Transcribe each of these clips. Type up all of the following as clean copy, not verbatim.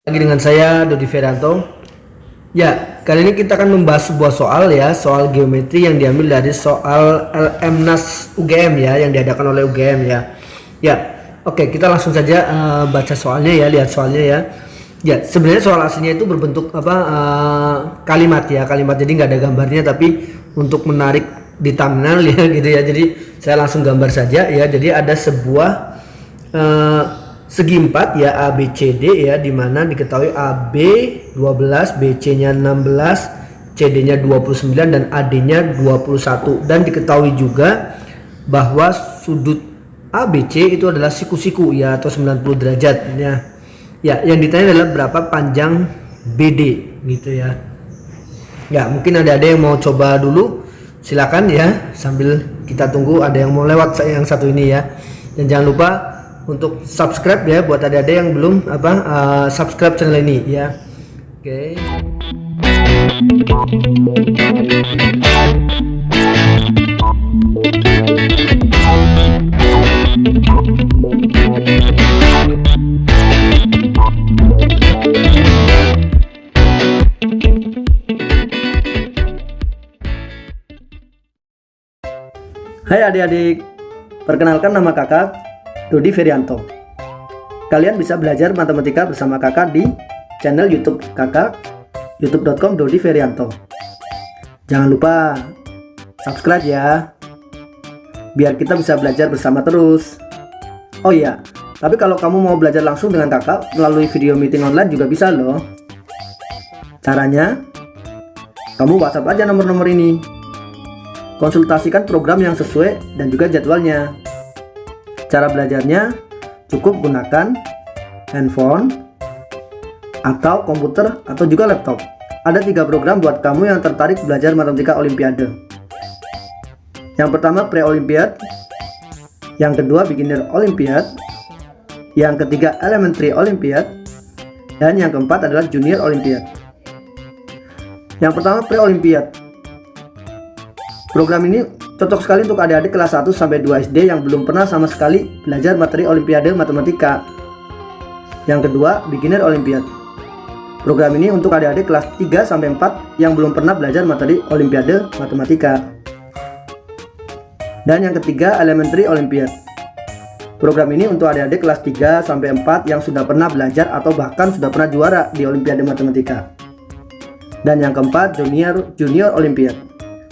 Lagi dengan saya Dodi Ferianto. Ya, kali ini kita akan membahas sebuah soal ya, soal geometri yang diambil dari soal LMNAS UGM ya, yang diadakan oleh UGM ya. Ya, oke, kita langsung saja baca soalnya ya, lihat soalnya ya. Ya, sebenarnya soal aslinya itu berbentuk kalimat ya, kalimat, jadi nggak ada gambarnya, tapi untuk menarik di thumbnail ya gitu ya. Jadi saya langsung gambar saja ya. Jadi ada sebuah segi 4 ya, ABCD ya, dimana diketahui AB 12, BC nya 16, CD nya 29 dan AD nya 21, dan diketahui juga bahwa sudut ABC itu adalah siku-siku ya, atau 90 derajat ya. Ya, yang ditanya adalah berapa panjang BD gitu ya. Ya, mungkin ada yang mau coba dulu, silakan ya, sambil kita tunggu ada yang mau lewat yang satu ini ya. Dan jangan lupa untuk subscribe ya, buat adik-adik yang belum subscribe channel ini ya. Oke. Hai adik-adik, perkenalkan nama kakak Dodi Ferianto. Kalian bisa belajar matematika bersama kakak di channel YouTube kakak, youtube.com Dodi Ferianto. Jangan lupa subscribe ya, biar kita bisa belajar bersama terus. Oh iya, tapi kalau kamu mau belajar langsung dengan kakak melalui video meeting online juga bisa loh. Caranya, kamu WhatsApp aja nomor-nomor ini. Konsultasikan program yang sesuai dan juga jadwalnya. Cara belajarnya cukup gunakan handphone atau komputer atau juga laptop. Ada 3 program buat kamu yang tertarik belajar matematika olimpiade. Yang pertama pre-olimpiad, yang kedua beginner olimpiad, yang ketiga elementary olimpiad, dan yang keempat adalah junior olimpiad. Yang pertama pre-olimpiad. Program ini cocok sekali untuk adik-adik kelas 1 sampai 2 SD yang belum pernah sama sekali belajar materi olimpiade matematika. Yang kedua, beginner olimpiad. Program ini untuk adik-adik kelas 3 sampai 4 yang belum pernah belajar materi olimpiade matematika. Dan yang ketiga, elementary olimpiad. Program ini untuk adik-adik kelas 3 sampai 4 yang sudah pernah belajar atau bahkan sudah pernah juara di olimpiade matematika. Dan yang keempat, junior olimpiad.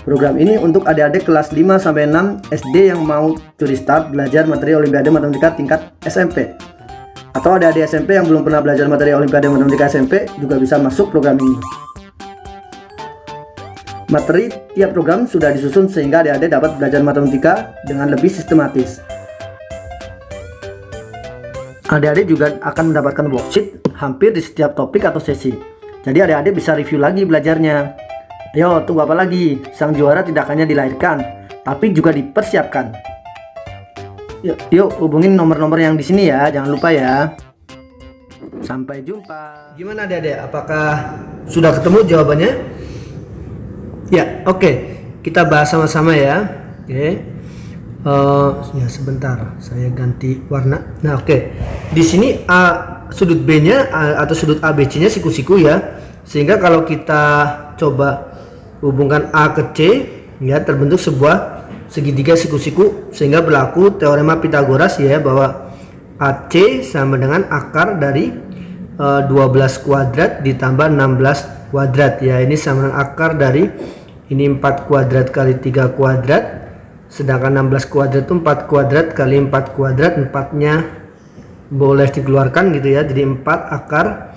Program ini untuk adik-adik kelas 5 sampai 6 SD yang mau curi start belajar materi olimpiade matematika tingkat SMP. Atau adik-adik SMP yang belum pernah belajar materi olimpiade matematika SMP juga bisa masuk program ini. Materi tiap program sudah disusun sehingga adik-adik dapat belajar matematika dengan lebih sistematis. Adik-adik juga akan mendapatkan worksheet hampir di setiap topik atau sesi. Jadi adik-adik bisa review lagi belajarnya. Ayo, tunggu apa lagi? Sang juara tidak hanya dilahirkan, tapi juga dipersiapkan. Yuk hubungin nomor-nomor yang di sini ya, jangan lupa ya. Sampai jumpa. Gimana adik-adik? Apakah sudah ketemu jawabannya? Ya, oke. Kita bahas sama-sama ya. Oke. Ya sebentar, saya ganti warna. Nah, oke. Di sini sudut B-nya atau sudut ABC-nya siku-siku ya. Sehingga kalau kita coba hubungkan A ke C ya, terbentuk sebuah segitiga siku-siku, sehingga berlaku teorema Pitagoras ya, bahwa AC sama dengan akar dari 12 kuadrat ditambah 16 kuadrat ya. Ini sama dengan akar dari ini 4 kuadrat kali 3 kuadrat, sedangkan 16 kuadrat itu 4 kuadrat kali 4 kuadrat, 4-nya boleh dikeluarkan gitu ya, jadi 4 akar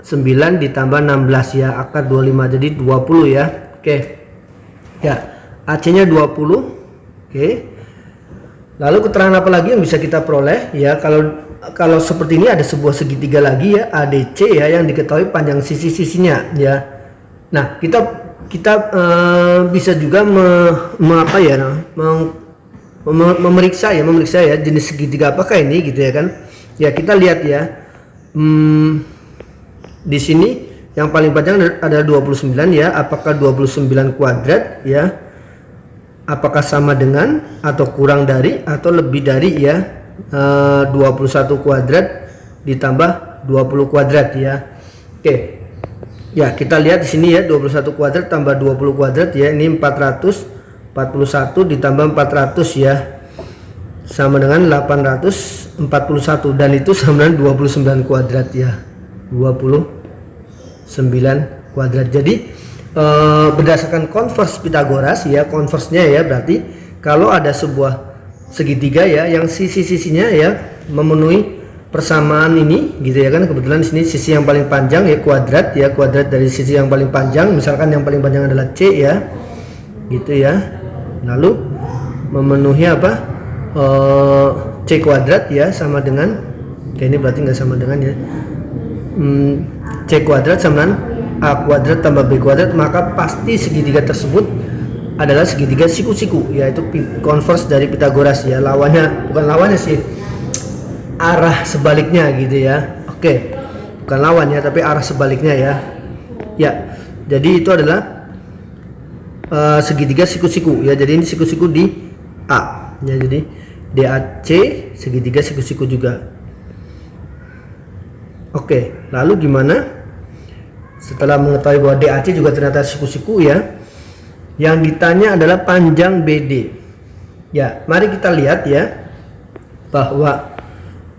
9 ditambah 16 ya, akar 25, jadi 20 ya. Oke. Ya, AC nya 20. Oke. Lalu keterangan apa lagi yang bisa kita peroleh ya, kalau seperti ini ada sebuah segitiga lagi ya, ADC ya, yang diketahui panjang sisi-sisinya ya. Nah, kita bisa juga memeriksa ya jenis segitiga apakah ini gitu ya kan. Ya, kita lihat ya. Di sini yang paling panjang adalah 29 ya. Apakah 29 kuadrat ya? Apakah sama dengan atau kurang dari atau lebih dari ya 21 kuadrat ditambah 20 kuadrat ya. Oke. Ya, kita lihat di sini ya, 21 kuadrat tambah 20 kuadrat ya, ini 441 ditambah 400 ya, sama dengan 841, dan itu sama dengan 29 kuadrat ya, 29 kuadrat. Jadi berdasarkan konvers Pythagoras ya, konversnya ya, berarti kalau ada sebuah segitiga ya yang sisi-sisinya ya memenuhi persamaan ini gitu ya kan, kebetulan di sini sisi yang paling panjang ya, kuadrat dari sisi yang paling panjang, misalkan yang paling panjang adalah C ya gitu ya, lalu memenuhi apa, C kuadrat ya sama dengan, ini berarti nggak sama dengan ya, C kuadrat sama dengan A kuadrat tambah B kuadrat, maka pasti segitiga tersebut adalah segitiga siku-siku, yaitu konvers dari Pythagoras ya, lawannya, bukan lawannya sih, arah sebaliknya gitu ya. Oke, bukan lawannya tapi arah sebaliknya ya. Ya, jadi itu adalah segitiga siku-siku ya, jadi ini siku-siku di A ya, jadi DAC segitiga siku-siku juga. Oke, lalu gimana setelah mengetahui bahwa DAC juga ternyata siku-siku ya, yang ditanya adalah panjang BD ya. Mari kita lihat ya, bahwa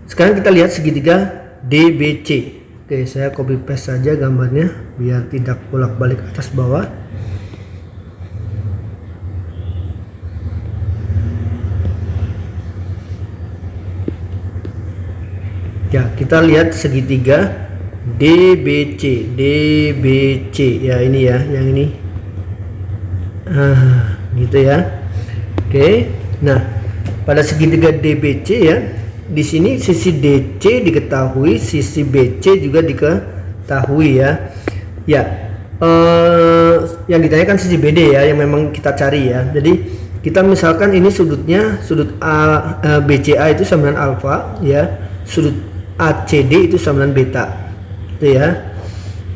sekarang kita lihat segitiga DBC. Oke, saya copy paste saja gambarnya biar tidak bolak-balik atas bawah. Ya, kita lihat segitiga DBC ya, ini ya, yang ini gitu ya. Oke, nah pada segitiga DBC ya, di sini sisi DC diketahui, sisi BC juga diketahui ya. Ya, yang ditanyakan sisi BD ya, yang memang kita cari ya. Jadi kita misalkan ini sudutnya, sudut BCA itu sama dengan alfa ya, sudut ACD itu sama dengan beta gitu ya.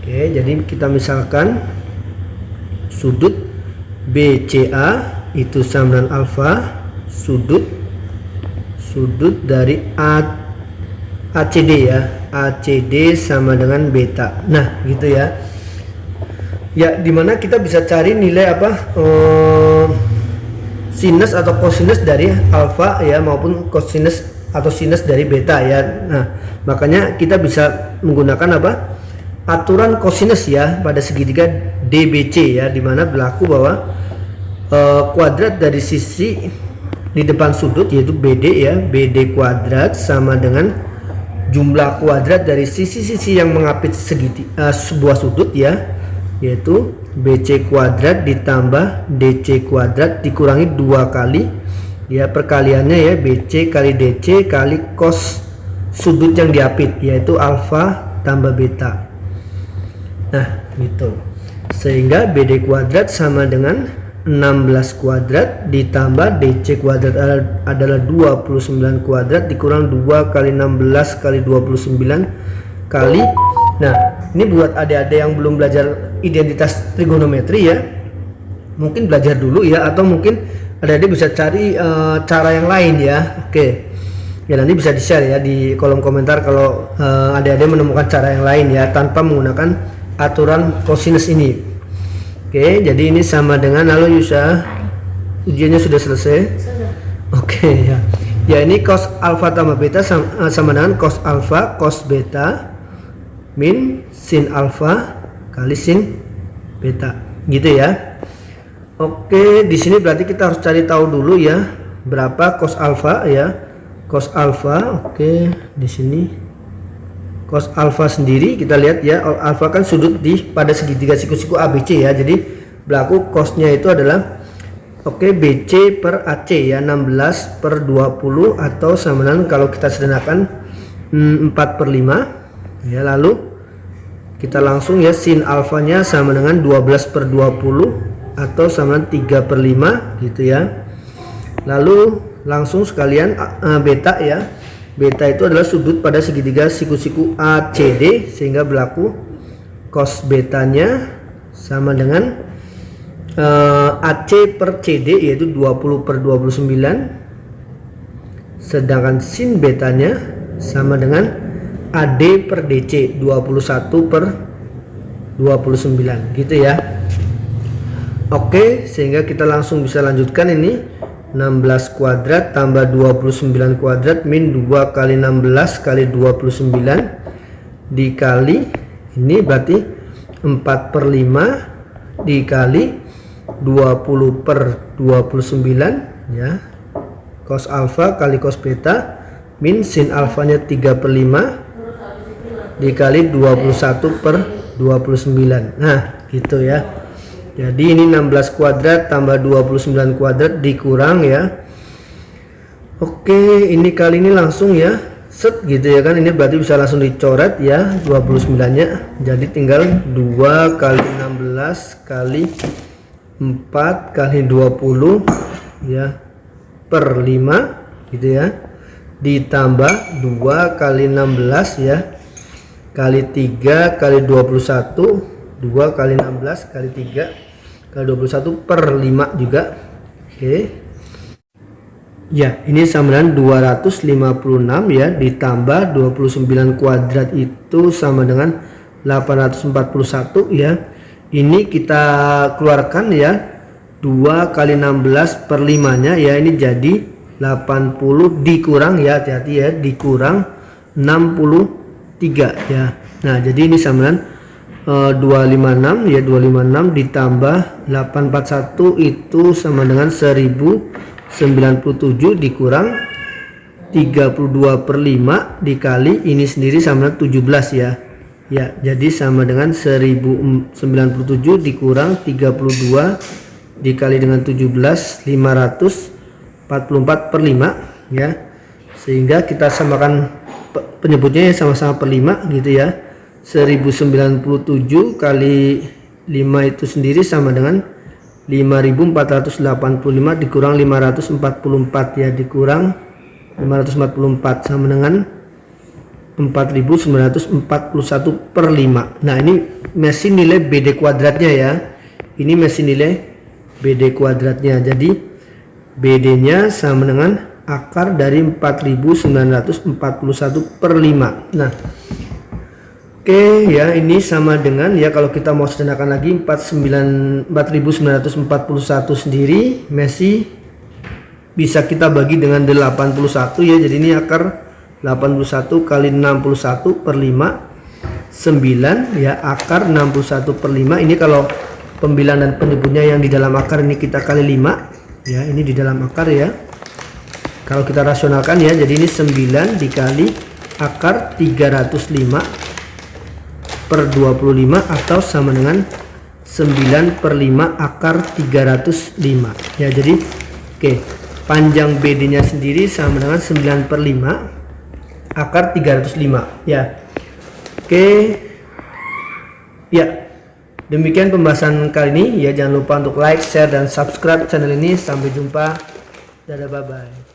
Oke, jadi kita misalkan sudut BCA itu sama dengan alfa, sudut dari ACD ya, ACD sama dengan beta. Nah gitu ya. Ya, dimana kita bisa cari nilai apa, sinus atau kosinus dari alfa ya, maupun kosinus atau sinus dari beta ya. Nah makanya kita bisa menggunakan apa, aturan kosinus ya pada segitiga DBC ya, dimana berlaku bahwa kuadrat dari sisi di depan sudut yaitu BD ya, BD kuadrat sama dengan jumlah kuadrat dari sisi-sisi yang mengapit sebuah sudut ya, yaitu BC kuadrat ditambah DC kuadrat dikurangi 2 kali ya, perkaliannya ya, BC kali DC kali cos sudut yang diapit, yaitu alfa tambah beta. Nah gitu, sehingga BD kuadrat sama dengan 16 kuadrat ditambah DC kuadrat adalah 29 kuadrat dikurang 2 kali 16 kali 29 kali. Nah ini buat adik-adik yang belum belajar identitas trigonometri ya, mungkin belajar dulu ya, atau mungkin adik-adik bisa cari cara yang lain ya. Oke ya, nanti bisa di share ya di kolom komentar kalau adik-adik menemukan cara yang lain ya, tanpa menggunakan aturan kosinus ini. Oke, jadi ini sama dengan, halo Yusa, ujiannya sudah selesai? Sudah. Oke ya. Ya, ini cos alfa tambah beta sama dengan cos alfa cos beta min sin alfa kali sin beta, gitu ya. Oke, di sini berarti kita harus cari tahu dulu ya berapa cos alfa ya. Cos alfa, oke, di sini cos alfa sendiri kita lihat ya, alfa kan sudut pada segitiga siku-siku ABC ya, jadi berlaku cosnya itu adalah BC per AC ya, 16 per 20 atau sama dengan kalau kita sederhanakan 4 per 5 ya. Lalu kita langsung ya, sin alfanya sama dengan 12 per 20 atau sama dengan 3 per 5 gitu ya. Lalu langsung sekalian beta ya, beta itu adalah sudut pada segitiga siku-siku ACD, sehingga berlaku cos betanya sama dengan AC per CD yaitu 20 per 29, sedangkan sin betanya sama dengan AD per DC 21 per 29 gitu ya. Oke, sehingga kita langsung bisa lanjutkan ini 16 kuadrat tambah 29 kuadrat min 2 kali 16 kali 29 dikali ini berarti 4 per 5 dikali 20 per 29 ya, cos alfa kali cos beta min sin alfanya 3 per 5 dikali 21 per 29. Nah gitu ya. Jadi ini 16 kuadrat tambah 29 kuadrat dikurang ya. Oke, ini kali ini langsung ya, set gitu ya kan. Ini berarti bisa langsung dicoret ya 29 nya. Jadi tinggal 2 kali 16 kali 4 kali 20 ya per 5 gitu ya, ditambah 2 kali 16 ya kali 3 kali 21, 2 kali 16 kali 3 kali 21 per 5 juga. Oke ya, ini sama dengan 256 ya, ditambah 29 kuadrat itu sama dengan 841 ya. Ini kita keluarkan ya 2 kali 16 per 5 nya ya, ini jadi 80 dikurang ya, hati-hati ya, dikurang 63 ya. Nah jadi ini sama dengan 256 ya, 256 ditambah 841 itu sama dengan 1097 dikurang 32 per 5 dikali ini sendiri sama dengan 17 ya. Ya, jadi sama dengan 1097 dikurang 32 dikali dengan 17, 544 per 5 ya. Sehingga kita samakan penyebutnya ya, sama-sama per 5 gitu ya. 1097 kali 5 itu sendiri sama dengan 5485 dikurang 544 ya, dikurang 544 sama dengan 4941 per 5. Nah ini masih nilai BD kuadratnya ya, ini masih nilai BD kuadratnya. Jadi BD nya sama dengan akar dari 4941 per 5. Nah oke ya, ini sama dengan ya, kalau kita mau sederhanakan lagi 4941 sendiri masih bisa kita bagi dengan 81 ya. Jadi ini akar 81 kali 61 per 5 9 ya, akar 61 per 5. Ini kalau pembilang dan penyebutnya yang di dalam akar ini kita kali 5 ya, ini di dalam akar ya. Kalau kita rasionalkan ya, jadi ini 9 dikali akar 305 per 25 atau sama dengan 9 per 5 akar 305 ya. Jadi oke, panjang BD nya sendiri sama dengan 9 per 5 akar 305 ya. Oke ya, demikian pembahasan kali ini ya. Jangan lupa untuk like, share, dan subscribe channel ini. Sampai jumpa, dadah, bye bye.